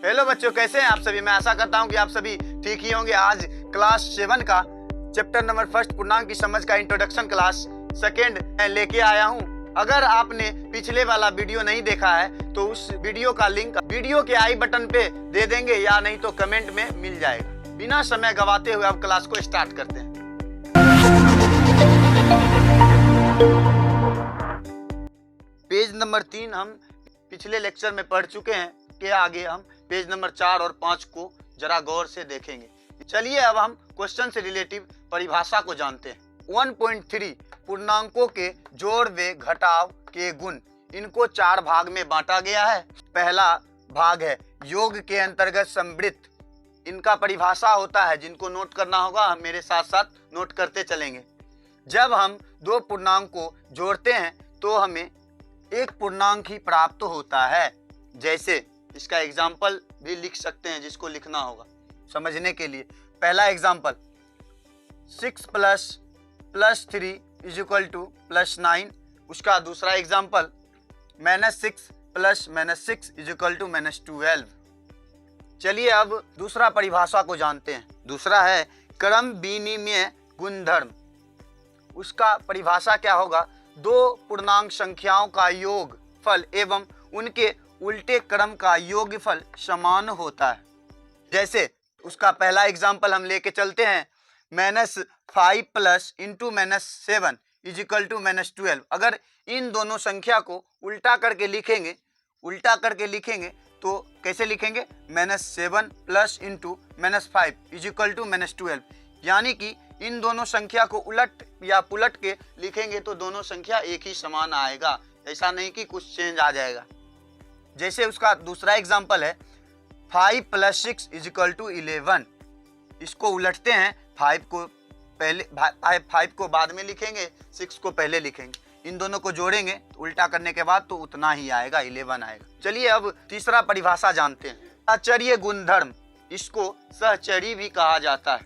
Hello बच्चों, कैसे हैं आप सभी। मैं आशा करता हूं कि आप सभी ठीक ही होंगे। आज क्लास 7 का चैप्टर नंबर 1 पूर्णांक की समझ का इंट्रोडक्शन क्लास सेकेंड मैं लेके आया हूं। अगर आपने पिछले वाला वीडियो नहीं देखा है तो उस वीडियो का लिंक वीडियो के आई बटन पे दे देंगे या नहीं तो कमेंट में मिल जाएगा। बिना समय गवाते हुए अब क्लास को स्टार्ट करते हैं। पेज नंबर 3 हम पिछले लेक्चर में पढ़ चुके हैं के आगे हम पेज नंबर 4 और 5 को जरा गौर से देखेंगे। चलिए अब हम क्वेश्चन से रिलेटिव परिभाषा को जानते हैं। 1.3 पूर्णांकों के जोड़ व घटाव के गुण, इनको 4 भाग में बांटा गया है। पहला भाग है योग के अंतर्गत समवृत्त। इनका परिभाषा होता है, जिनको नोट करना होगा हम मेरे साथ साथ नोट करते चलेंगे। जब हम दो पूर्णांक को जोड़ते हैं तो हमें एक पूर्णांक ही प्राप्त होता है। जैसे इसका एग्जाम्पल भी लिख सकते हैं, जिसको लिखना होगा समझने के लिए। पहला एग्जाम्पल 6 + 3 = +9। उसका दूसरा एग्जाम्पल -6 + -6 = -12। चलिए अब दूसरा परिभाषा को जानते हैं। दूसरा है क्रम विनिमय गुणधर्म। उसका परिभाषा क्या होगा? दो पूर्णांक संख्याओं का योग फल एवं उनके उल्टे क्रम का योगफल समान होता है। जैसे उसका पहला एग्जाम्पल हम लेके चलते हैं, -5 × -7 = -12। अगर इन दोनों संख्या को उल्टा करके लिखेंगे तो कैसे लिखेंगे? -7 + -5 = -12। यानी कि इन दोनों संख्या को उलट या पुलट के लिखेंगे तो दोनों संख्या एक ही समान आएगा। ऐसा नहीं कि कुछ चेंज आ जाएगा। जैसे उसका दूसरा एग्जाम्पल है 5 + 6 = 11। इसको उलटते हैं, 5 को बाद में लिखेंगे, 6 को पहले लिखेंगे। इन दोनों को जोड़ेंगे उल्टा करने के बाद तो उतना ही आएगा, 11 आएगा। चलिए अब तीसरा परिभाषा जानते हैं, सहचर्य गुणधर्म। इसको सहचरी भी कहा जाता है।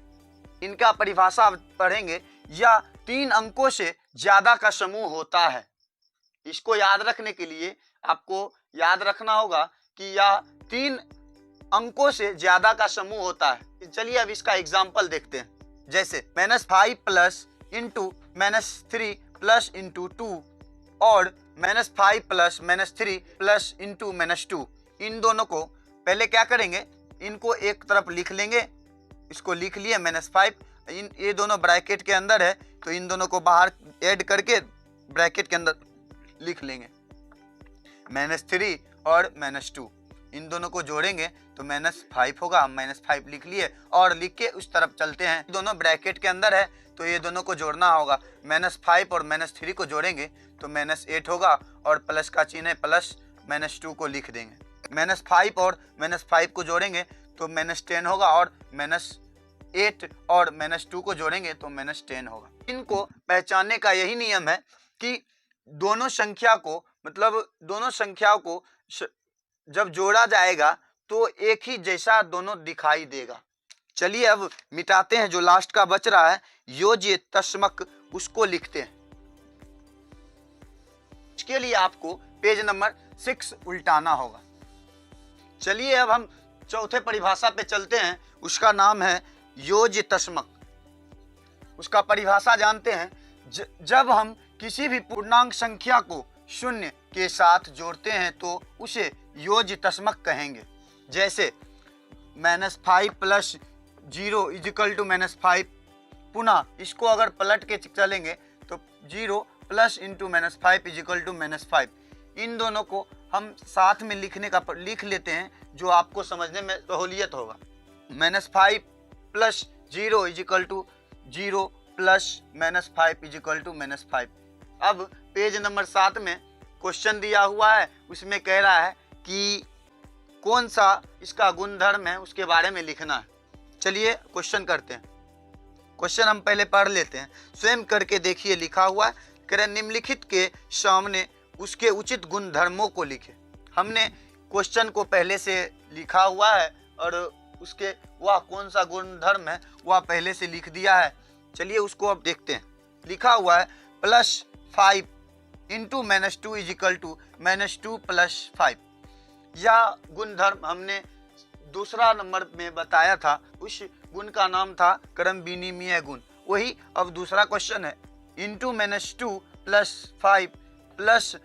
इनका परिभाषा पढ़ेंगे, यह 3 अंकों से ज्यादा का समूह होता है। इसको याद रखने के लिए आपको याद रखना होगा कि यह 3 अंकों से ज्यादा का समूह होता है। चलिए अब इसका एग्जाम्पल देखते हैं। जैसे -5 × -3 + 2 और -5 + -3 + -2। इन दोनों को पहले क्या करेंगे, इनको एक तरफ लिख लेंगे। इसको लिख लिए -5, ये दोनों ब्रैकेट के अंदर है तो इन दोनों को बाहर ऐड करके ब्रैकेट के अंदर लिख लेंगे। -3 और -2 इन दोनों को जोड़ेंगे तो -5 होगा। हम -5 लिख लिए और लिख के उस तरफ चलते हैं। दोनों ब्रैकेट के अंदर है तो ये दोनों को जोड़ना होगा। -5 और -3 को जोड़ेंगे तो -8 होगा और प्लस का चिन्ह है प्लस, -2 को लिख देंगे। -5 और -5 को जोड़ेंगे तो -10 होगा और -8 और -2 को जोड़ेंगे तो -10 होगा। इनको पहचानने का यही नियम है कि दोनों संख्याओं को जब जोड़ा जाएगा तो एक ही जैसा दोनों दिखाई देगा। चलिए अब मिटाते हैं, जो लास्ट का बच रहा है योज्य तस्मक, उसको लिखते हैं। इसके लिए आपको पेज नंबर 6 उल्टाना होगा। चलिए अब हम चौथे परिभाषा पे चलते हैं। उसका नाम है योज्य तस्मक। उसका परिभाषा जानते हैं, जब हम किसी भी पूर्णांक संख्या को 0 के साथ जोड़ते हैं तो उसे योज्य तस्मक कहेंगे। जैसे -5 + 0 = -5। पुनः इसको अगर पलट के चलेंगे तो 0 + × -5 = -5। इन दोनों को हम साथ में लिख लेते हैं, जो आपको समझने में सहूलियत होगा। -5 + 0 = 0 + -5 = -5। अब पेज नंबर 7 में क्वेश्चन दिया हुआ है, उसमें कह रहा है कि कौन सा इसका गुणधर्म है, उसके बारे में लिखना है। चलिए क्वेश्चन करते हैं। क्वेश्चन हम पहले पढ़ लेते हैं, स्वयं करके देखिए। लिखा हुआ है, कह रहे निम्नलिखित के सामने उसके उचित गुणधर्मों को लिखे। हमने क्वेश्चन को पहले से लिखा हुआ है और उसके वह कौन सा गुणधर्म है वह पहले से लिख दिया है। चलिए उसको अब देखते हैं। लिखा हुआ है +5 × -2 = -2 + 5। यह गुणधर्म हमने दूसरा नंबर में बताया था उस गुण का नाम था क्रम विनिमय गुण। वही अब दूसरा क्वेश्चन है, into -2 + 5 +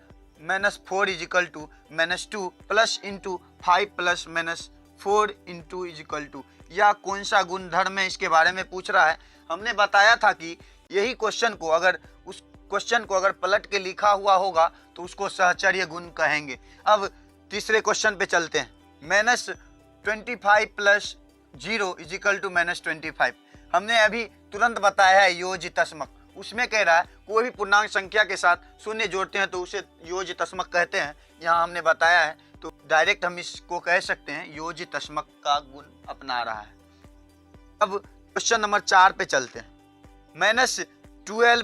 -4 is equal to -2 plus into 5 + -4 into is equal to. या कौन सा गुणधर्म है, इसके बारे में पूछ रहा है। हमने बताया था कि यही क्वेश्चन को अगर पलट के लिखा हुआ होगा तो उसको सहचर्य गुण कहेंगे। अब तीसरे क्वेश्चन पे चलते हैं, -25 + 0 इजिकल टू -25। हमने अभी तुरंत बताया है योजितस्मक। उसमें कह रहा है कोई भी पूर्णांक संख्या के साथ शून्य जोड़ते हैं तो उसे योजितस्मक कहते हैं। यहाँ हमने बताया है, तो डायरेक्ट हम इसको कह सकते हैं योजितस्मक का गुण अपना रहा है। अब क्वेश्चन नंबर 4 पे चलते हैं, -12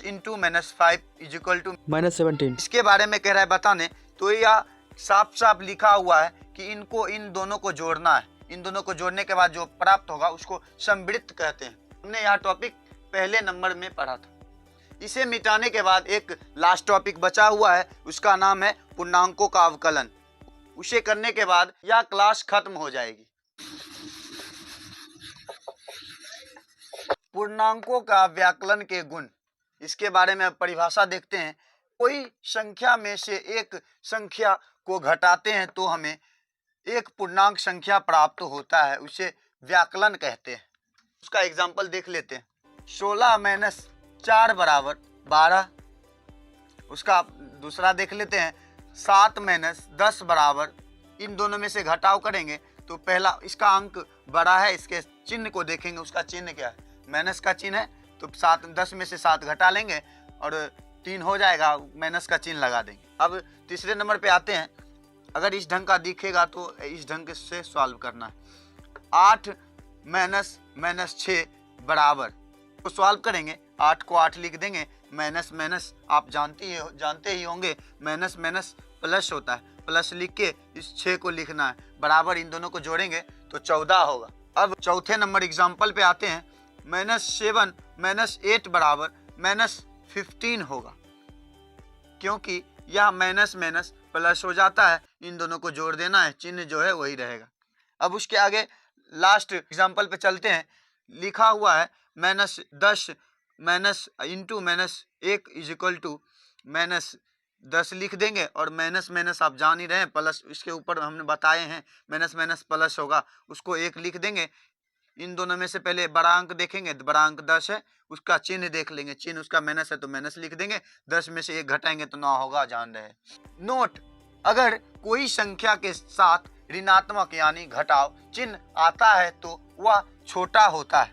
+ इंटू -5 इजिकल टू -17। इसके बारे में कह रहा है बताने। तो यह साफ साफ लिखा हुआ है कि इन दोनों को जोड़ना है। इन दोनों को जोड़ने के बाद जो प्राप्त होगा उसको समवृत्त कहते हैं। हमने यह टॉपिक पहले नंबर में पढ़ा था। इसे मिटाने के बाद एक लास्ट टॉपिक बचा हुआ है, उसका नाम है पूर्णांकों का अवकलन। उसे करने के बाद यह क्लास खत्म हो जाएगी। पूर्णांकों का व्याकलन के गुण, इसके बारे में परिभाषा देखते हैं। कोई संख्या में से एक संख्या को घटाते हैं तो हमें एक पूर्णांक संख्या प्राप्त होता है, उसे व्याकलन कहते हैं। उसका एग्जाम्पल देख लेते हैं, 16 - 4 = 12। उसका दूसरा देख लेते हैं, 7 - 10 = इन दोनों में से घटाव करेंगे तो पहला इसका अंक बड़ा है, इसके चिन्ह को देखेंगे, उसका चिन्ह क्या है, माइनस का चिन्ह है। तो 10 में से 7 घटा लेंगे और 3 हो जाएगा, माइनस का चिन्ह लगा देंगे। अब तीसरे नंबर पे आते हैं, अगर इस ढंग का दिखेगा तो इस ढंग से सॉल्व करना है। 8 - -6 बराबर, तो सॉल्व करेंगे, 8 को 8 लिख देंगे, माइनस आप जानते ही होंगे, माइनस प्लस होता है, प्लस लिख के इस 6 को लिखना है, बराबर इन दोनों को जोड़ेंगे तो 14 होगा। अब चौथे नंबर एग्जाम्पल पे आते हैं, -7 - 8 बराबर -15 होगा, क्योंकि यह माइनस प्लस हो जाता है, इन दोनों को जोड़ देना है, चिन्ह जो है वही रहेगा। अब उसके आगे लास्ट एग्जाम्पल पे चलते हैं, लिखा हुआ है -10 इंटू -1 इजिकल टू -10 लिख देंगे और माइनस आप जान ही रहे हैं, प्लस इसके ऊपर हमने बताए हैं माइनस प्लस होगा, उसको 1 लिख देंगे। इन दोनों में से पहले बड़ा अंक देखेंगे, तो बड़ा अंक 10 है, उसका चिन्ह देख लेंगे, चिन्ह उसका माइनस है तो माइनस लिख देंगे, 10 में से 1 घटाएंगे तो 9 होगा, जान रहे हैं। नोट, अगर कोई संख्या के साथ ऋणात्मक यानी घटाव चिन्ह आता है तो वह छोटा होता है।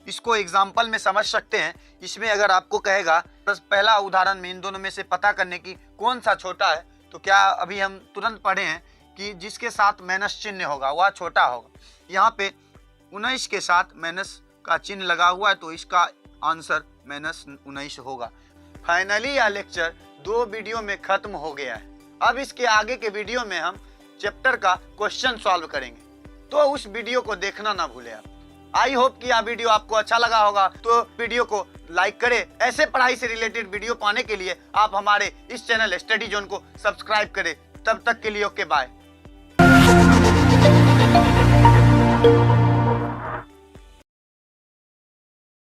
इसको एग्जाम्पल में समझ सकते हैं। इसमें अगर आपको कहेगा पहला उदाहरण में इन दोनों में से पता करने की कौन सा छोटा है, तो क्या अभी हम तुरंत पढ़े हैं कि जिसके साथ माइनस चिन्ह होगा वह छोटा होगा। यहाँ पे 19 के साथ माइनस का चिन्ह लगा हुआ है, तो इसका आंसर -19 होगा। फाइनली यह लेक्चर 2 वीडियो में खत्म हो गया है। अब इसके आगे के वीडियो में हम चैप्टर का क्वेश्चन सॉल्व करेंगे, तो उस वीडियो को देखना ना भूलें आप। आई होप कि यह वीडियो आपको अच्छा लगा होगा, तो वीडियो को लाइक करें। ऐसे पढ़ाई से रिलेटेड वीडियो पाने के लिए आप हमारे इस चैनल स्टडी जोन को सब्सक्राइब करें। तब तक के लिए ओके बाय।